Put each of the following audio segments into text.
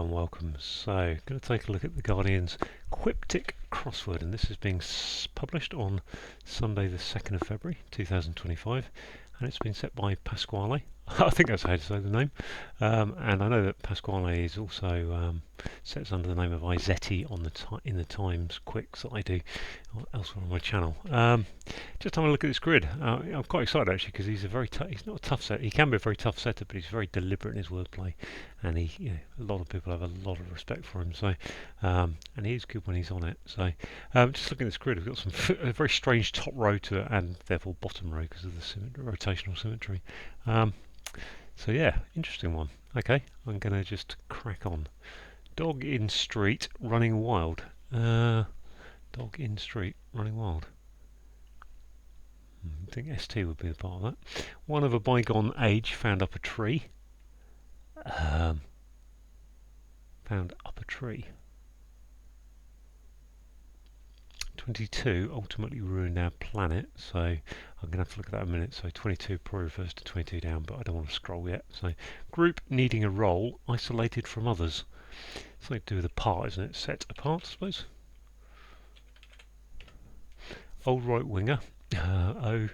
and welcome. So, going to take a look at the Guardian's Quiptic crossword, and this is being published on Sunday the 2nd of February 2025, and it's been set by Pasquale. I think that's how to say the name, and I know that Pasquale is also sets under the name of Izzetti on in the Times Quicks that I do elsewhere on my channel. Just having a look at this grid. I'm quite excited actually because he's he's not a tough setter. He can be a very tough setter, but he's very deliberate in his wordplay, and a lot of people have a lot of respect for him. So, and he's good when he's on it. So, just looking at this grid, we've got a very strange top row to it, and therefore bottom row because of the rotational symmetry. So yeah, interesting one. Okay, I'm going to just crack on. Dog in street running wild. Dog in street running wild. I think ST would be the part of that. One of a bygone age found up a tree. Found up a tree. 22 ultimately ruined our planet, so I'm going to have to look at that in a minute. So 22 probably refers to 22 down, but I don't want to scroll yet. So group needing a role isolated from others. Something to do with a part, isn't it? Set apart, I suppose. Old right winger. Right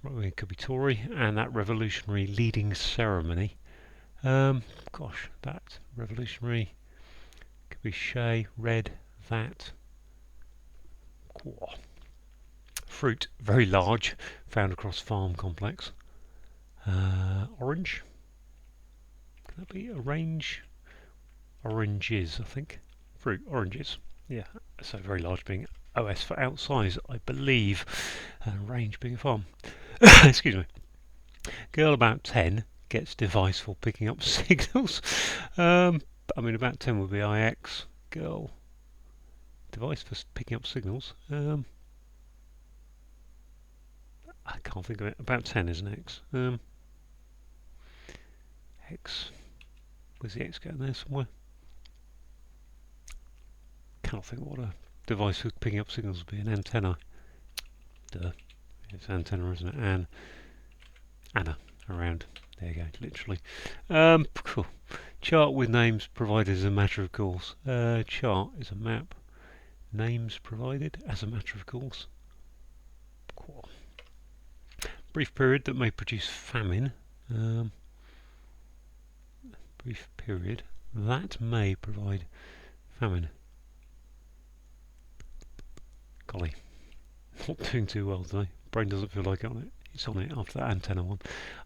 winger could be Tory, and that revolutionary leading ceremony. Gosh, that revolutionary could be Shay, red, that. Fruit, very large, found across farm complex. Orange. Can that be a range? Oranges, I think. Fruit, oranges. Yeah, so very large being OS for outsize, I believe. Range being a farm. Excuse me. Girl about 10 gets device for picking up signals. About 10 would be IX. Girl. Device for picking up signals. I can't think of it. About 10 is an X. X. Where's the X going there somewhere? Can't think what a device for picking up signals would be. An antenna. Duh. It's antenna, isn't it? And Anna. Around. There you go. Literally. Cool. Chart with names provided as a matter of course. Chart is a map. Names provided as a matter of course. Cool. Brief period that may produce famine. Brief period that may provide famine. Golly, not doing too well today. Brain doesn't feel like it on it. It's on it after that antenna one.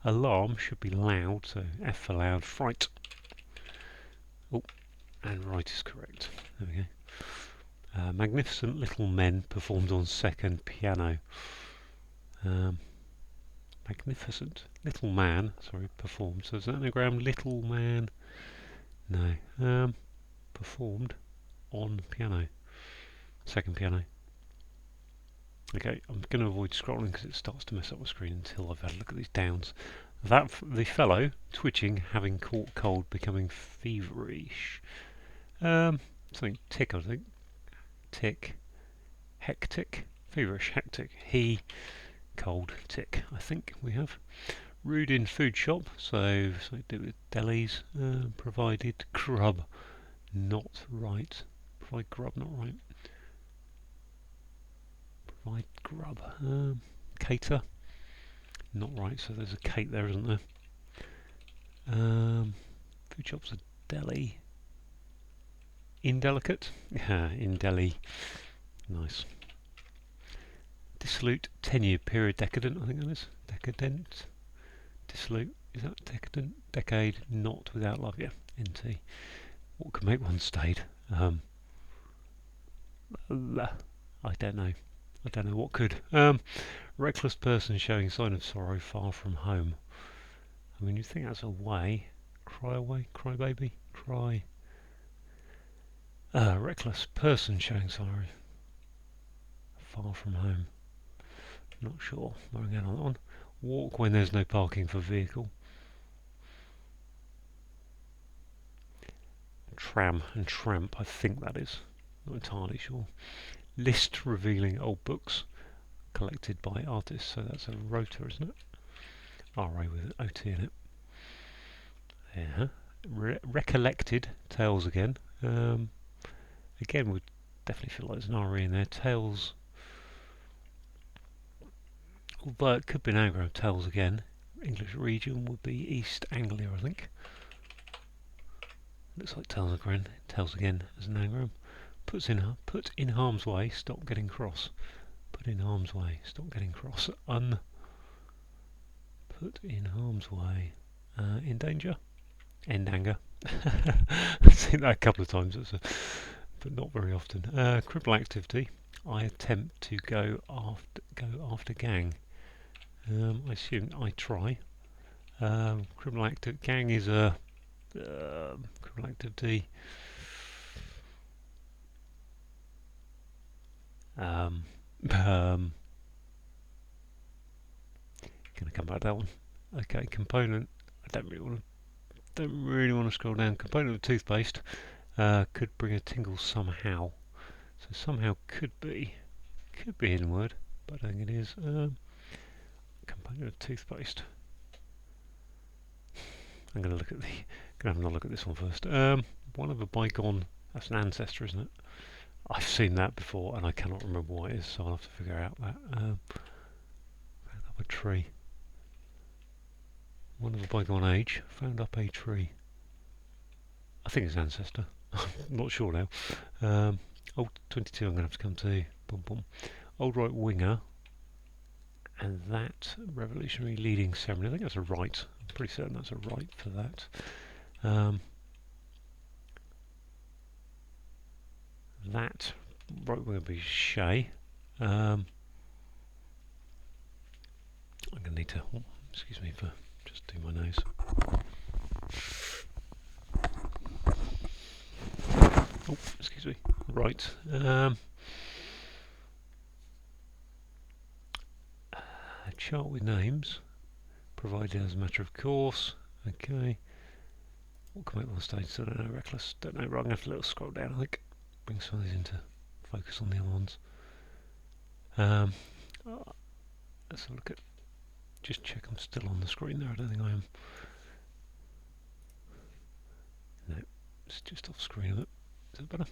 Alarm should be loud, so F for loud. Fright. Oh, and right is correct. There we go. Magnificent Little Men performed on second piano. Magnificent Little Man, sorry, performed. So is that anagram Little Man? No. Performed on piano. Second piano. Okay, I'm going to avoid scrolling because it starts to mess up my screen until I've had a look at these downs. The fellow twitching, having caught cold, becoming feverish. Something tick, I think. Tick. Hectic. Feverish, hectic. He. Cold, tick, I think we have. Rude in food shop, so something to do with delis. Provided grub, not right. Provide grub, not right. Provide grub. Cater, not right, so there's a cate there, isn't there? Food shop's a deli. Indelicate? Yeah, in deli. Nice. Dissolute, 10-year period, decadent, I think that is. Decadent. Dissolute, is that decadent? Decade, not without love, yeah. NT. What could make one stayed? I don't know. I don't know what could. Reckless person showing sign of sorrow far from home. I mean, you think that's away. Cry away, cry baby, cry. Reckless person showing sorrow far from home. Not sure where I'm going on that one. Walk when there's no parking for vehicle. Tram and tramp, I think that is. Not entirely sure. List revealing old books collected by artists. So that's a rota, isn't it? RA with OT in it. Yeah. recollected, tails again. Again, would definitely feel like there's an RE in there. Tails, although it could be an anagram. Tails again. English region would be East Anglia, I think. Looks like tails again. Tails again as an anagram. Put in harm's way. Stop getting cross. Put in harm's way. Stop getting cross. Put in harm's way. In danger. End anger. I've seen that a couple of times, but not very often. Criminal activity. I attempt to go after gang. I assume I try. Criminal activity. Gang is a criminal activity. Gonna come back to that one. Okay, component. I don't really want to scroll down. Component of toothpaste could bring a tingle somehow. So somehow could be a hidden word, but I think it is. Component of toothpaste. I'm gonna have another look at this one first. One of a bygone. That's an ancestor, isn't it? I've seen that before, and I cannot remember what it is, so I'll have to figure out that. Found up a tree. One of a bygone age. Found up a tree. I think it's ancestor. I'm not sure now. Old 22 I'm going to have to come to. Boom, boom. Old right winger. And that revolutionary leading ceremony. I think that's a right. I'm pretty certain that's a right for that. That right winger would be Shay. I'm going to need to. Oh, excuse me for just doing my nose. Oh, excuse me. Right. A chart with names, provided as a matter of course. Okay. What come out on stage? So I don't know. Reckless. Don't know. Right. I'm going to have to little scroll down. I think. Bring some of these into focus on the other ones. Let's have a look at. Just check I'm still on the screen there. I don't think I am. No, it's just off screen a bit. Is that better?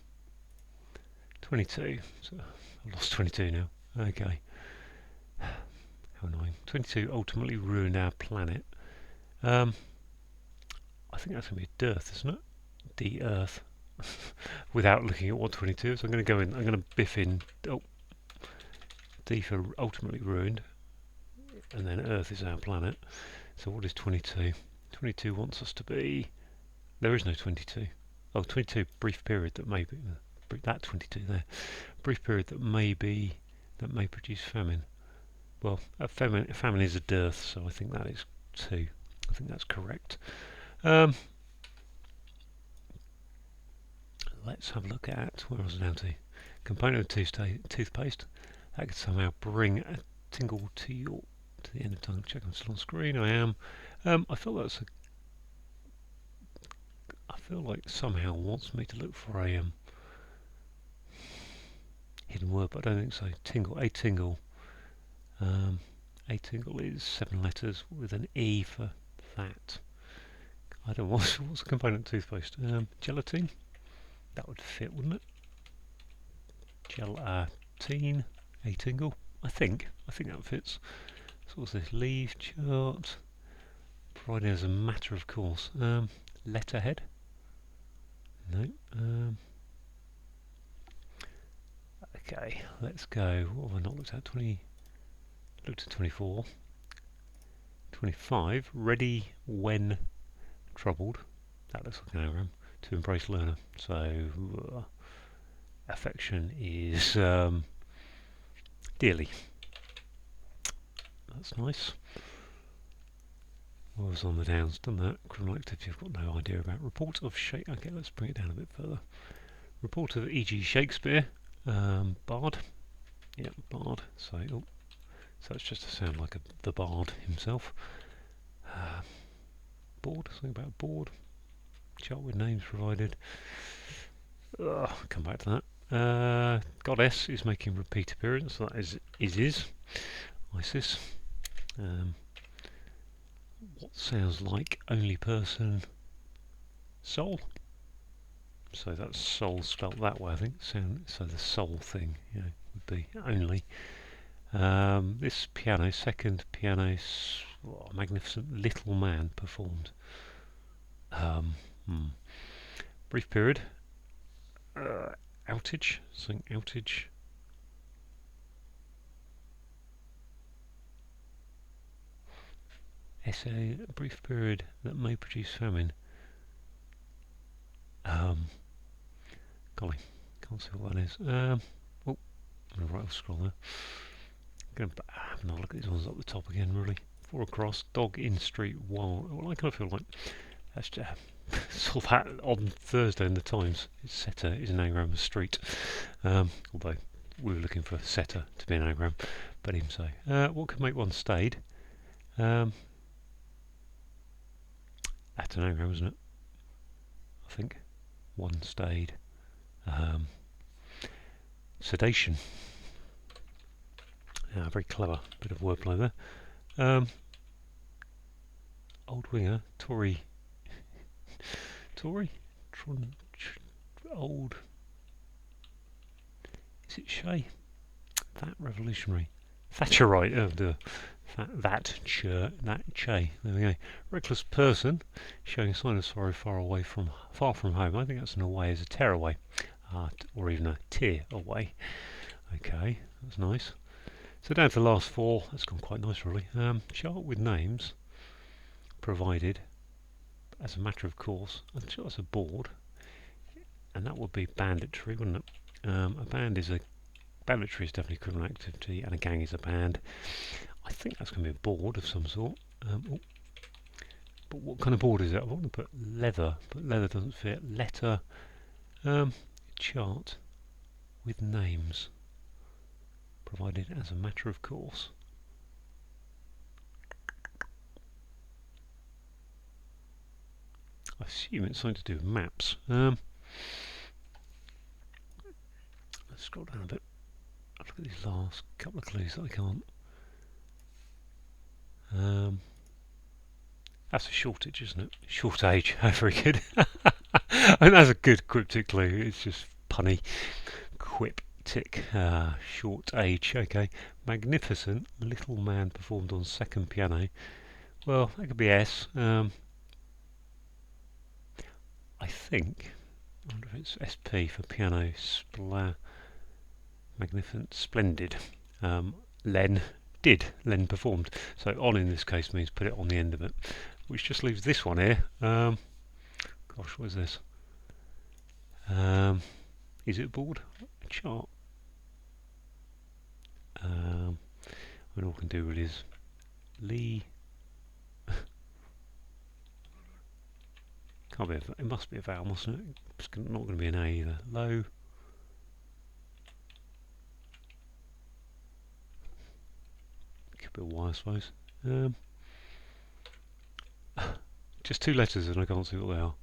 22. So I've lost 22 now. Okay. How annoying. 22 ultimately ruined our planet. I think that's going to be a dearth, isn't it? De-earth. Without looking at what 22 is. So I'm going to go in. I'm going to biff in. Oh, D for ultimately ruined. And then Earth is our planet. So what is 22? 22 wants us to be. There is no 22. Oh, 22 brief period that may be that 22 there. Brief period that may produce famine. Well, famine is a dearth, so I think that is 2. I think that's correct. Let's have a look at where was it down to? Component of toothpaste. That could somehow bring a tingle to the end of tongue. Check I'm still on screen. I am. I feel like somehow wants me to look for a hidden word, but I don't think so. Tingle. A tingle. A tingle is 7 letters with an E for that. I don't know what's a component of toothpaste. Gelatine. That would fit, wouldn't it? Gelatine. A tingle. I think that fits. So what's this? Leave chart. Provided as a matter of course. Letterhead. No. Okay, let's go. What have I not looked at? Looked at 24. 25. Ready when troubled. That looks like an anagram. To embrace learner. So affection is dearly. That's nice. I was on the downs, done that. Criminal activity, I've got no idea about. Report of Shakespeare. Okay, let's bring it down a bit further. Report of E.G. Shakespeare. Bard. Yeah, Bard. So it's just a sound like the Bard himself. Board. Something about board. Chart with names provided. Come back to that. Goddess is making repeat appearance. That is Isis. What sounds like only person? soul. So that's soul spelt that way, I think. So the soul thing, would be only. This piano, second piano, magnificent little man performed. Brief period. Outage. Something outage. Essay. Brief period that may produce famine. Golly, can't see what that is. I'm going to right scroll there. Going to have another look at these ones up the top again, really. 4 across, dog in street, wild. Well, I kind of feel like that's just, saw that on Thursday in the Times. Setter is an anagram of street. Although we were looking for setter to be an anagram, but even so. What could make one stayed? That's an anagram, isn't it? I think. One stayed. Sedation. Very clever bit of wordplay there. Old winger, Tory. Old. Is it Shay? That revolutionary. Thatcherite. Oh dear. That Che. There we go. Reckless person, showing sign of sorrow far from home. I think that's an away as a tear away, or even a tear away. Okay, that's nice. So down to the last 4. That's gone quite nice, really. Chart with names provided as a matter of course. I'm sure that's a board, and that would be banditry, wouldn't it? Banditry is definitely a criminal activity, and a gang is a band. I think that's going to be a board of some sort. But what kind of board is it? I want to put leather, but leather doesn't fit. Letter. Chart with names provided as a matter of course. I assume it's something to do with maps. Let's scroll down a bit. I'll look at these last couple of clues that I can't. That's a shortage, isn't it? Short age. Very good. I think that's a good cryptic clue. It's just punny. Quiptic. Short age. Okay. Magnificent little man performed on second piano. Well, that could be S. I think. I wonder if it's SP for piano. Magnificent. Splendid. Len performed. So on in this case means put it on the end of it, which just leaves this one here. Gosh, what is this? Is it a board? A chart? All we can do really is Lee. Can't be. It must be a vowel, mustn't it? It's not going to be an A either. Low. Could be a Y, I suppose. Just 2 letters and I can't see what they are.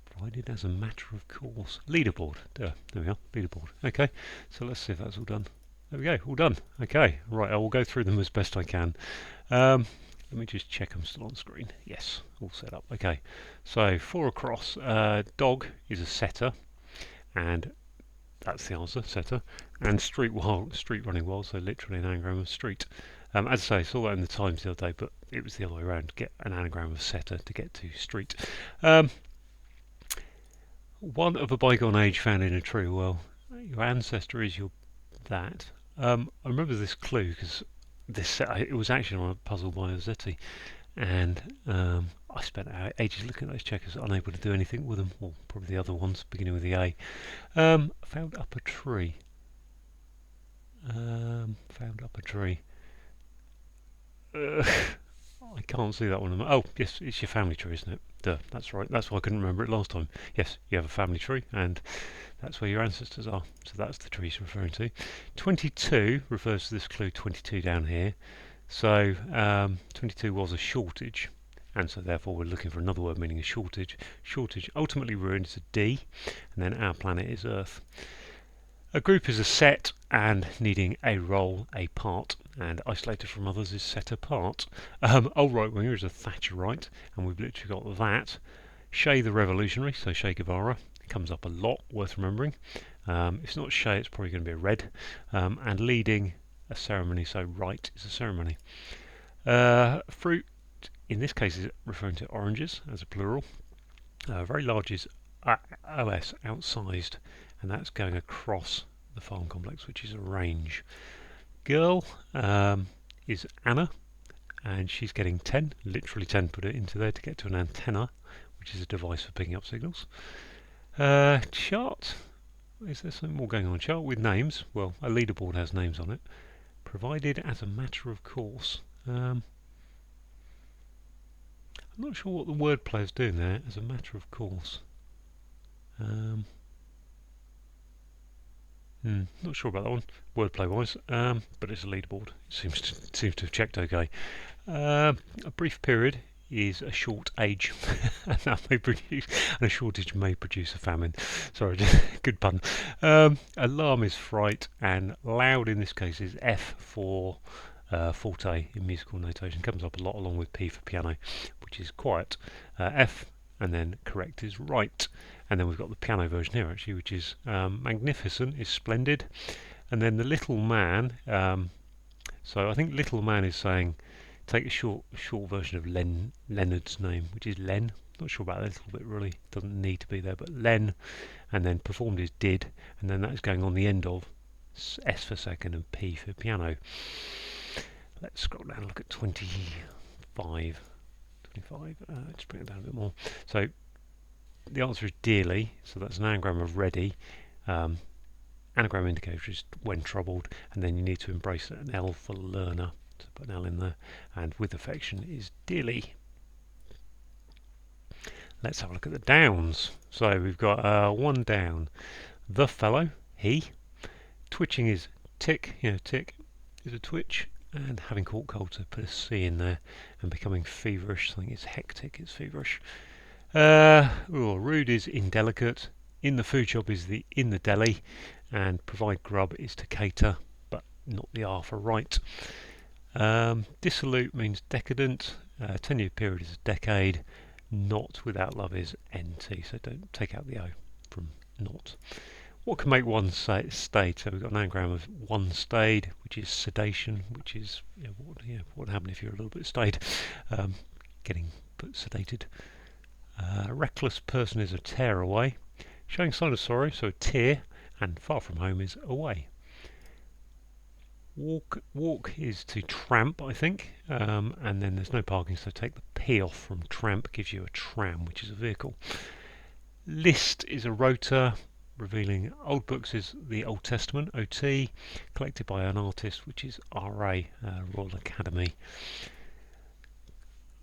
Provided as a matter of course. Leaderboard. There we are. Leaderboard. Okay, so let's see if that's all done. There we go. All done. Okay, right. I will go through them as best I can. Let me just check I'm still on screen. Yes, all set up. Okay, so 4 across. Dog is a setter, and that's the answer, setter. And street running wild, so literally an anagram of street. As I say, I saw that in the Times the other day, but it was the other way around. Get an anagram of setter to get to street. One of a bygone age found in a tree. Well, your ancestor is your that. I remember this clue because it was actually on a puzzle by Ozzetti, and I spent ages looking at those checkers, unable to do anything with them. Or probably the other ones beginning with the A. Found up a tree. Found up a tree. I can't see that one. Oh, yes, it's your family tree, isn't it? Duh, that's right. That's why I couldn't remember it last time. Yes, you have a family tree, and that's where your ancestors are. So that's the tree he's referring to. 22 refers to this clue 22 down here. So 22 was a shortage, and so therefore we're looking for another word meaning a shortage. Shortage ultimately ruined is a D, and then our planet is Earth. A group is a set and needing a role, a part, and isolated from others is set apart. Old right winger is a Thatcherite, and we've literally got that. Che the Revolutionary, so Che Guevara, comes up a lot, worth remembering. If it's not Che, it's probably going to be a red. And leading a ceremony, so rite is a ceremony. Fruit, in this case, is referring to oranges as a plural. Very large is OS, outsized, and that's going across the farm complex, which is a range. Girl is Anna, and she's getting 10, literally 10, put it into there to get to an antenna, which is a device for picking up signals. Chart, is there something more going on? Chart with names, well, a leaderboard has names on it, provided as a matter of course. I'm not sure what the wordplay is doing there, as a matter of course. Not sure about that one, wordplay wise, but it's a leaderboard. It seems to have checked okay. A brief period is a short age, and that may produce, and a shortage may produce a famine. Sorry, good pun. Alarm is fright, and loud in this case is F for forte in musical notation. Comes up a lot along with P for piano, which is quiet. F, and then correct is right. And then we've got the piano version here actually, which is magnificent, is splendid. And then the little man, so I think little man is saying, take a short version of Leonard's name, which is Len. Not sure about that little bit really, doesn't need to be there, but Len, and then performed is did, and then that's going on the end of S for second and P for piano. Let's scroll down and look at 25. Let's bring it down a bit more. So the answer is dearly, so that's an anagram of ready. Anagram indicator is when troubled, and then you need to embrace an L for learner, so put an L in there, and with affection is dearly. Let's have a look at the downs. So we've got one down. The fellow, he. Twitching is tick, tick is a twitch, and having caught cold, so put a C in there, and becoming feverish, something is hectic, it's feverish. Rude is indelicate. In the food shop is the in the deli, and provide grub is to cater, but not the R for right. Dissolute means decadent. 10-year period is a decade. Not without love is NT, so don't take out the O from not. What can make one stayed? So we've got an anagram of one stayed, which is sedation, which is what would happen if you're a little bit stayed, getting sedated. Reckless person is a tear away. Showing sign of sorrow, so a tear, and far from home is away. Walk is to tramp, I think, and then there's no parking, so take the P off from tramp, gives you a tram, which is a vehicle. List is a rota, revealing old books is the Old Testament, OT, collected by an artist, which is RA, Royal Academy.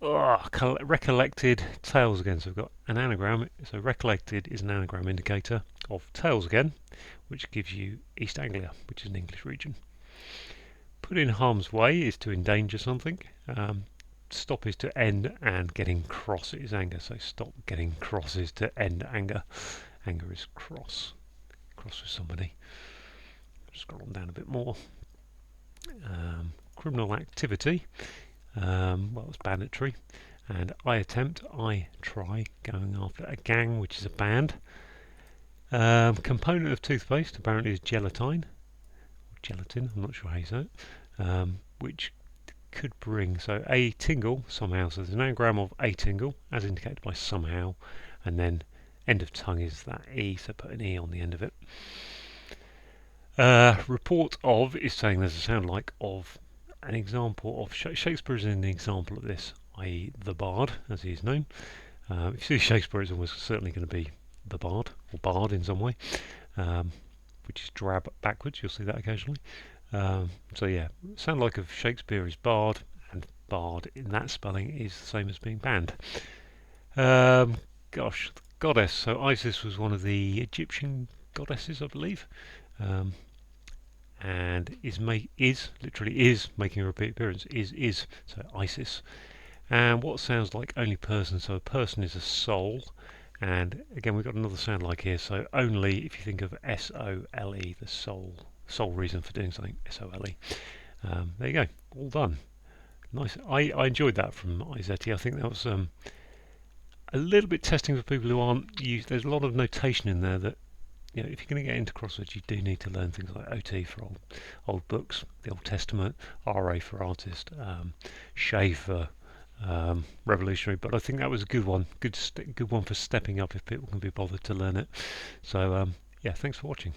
Recollected, tails again, so we've got an anagram, so recollected is an anagram indicator of tails again, which gives you East Anglia, which is an English region. Put in harm's way is to endanger something. Stop is to end, and getting cross is anger, so stop getting cross is to end anger. Anger is cross with somebody. Scroll on down a bit more. Criminal activity, well, it's banditry. And I attempt, I try, going after a gang, which is a band. Component of toothpaste apparently is gelatin, I'm not sure how you say it, which could bring, so a tingle somehow, so there's an anagram of a tingle as indicated by somehow, and then end of tongue is that E, so put an E on the end of it. Report of is saying there's a sound like of. An example of Shakespeare is an example of this, i.e. the bard, as he is known. If you see Shakespeare, it's almost certainly going to be the bard, or bard in some way, which is drab backwards, you'll see that occasionally. So yeah, sound like of Shakespeare is bard, and bard in that spelling is the same as being banned. Gosh, goddess, so Isis was one of the Egyptian goddesses, I believe. And is literally is making a repeat appearance, is so Isis. And what sounds like only person, so a person is a soul, and again we've got another sound like here, so only, if you think of S-O-L-E, the sole reason for doing something, S-O-L-E. There you go, all done. Nice. I enjoyed that from Izzetti. I think that was A little bit testing for people who aren't used. There's a lot of notation in there that, if you're going to get into crosswords, you do need to learn things like OT for old books, the Old Testament, RA for artist, SHAE for revolutionary. But I think that was a good one, good one for stepping up if people can be bothered to learn it. So yeah, thanks for watching.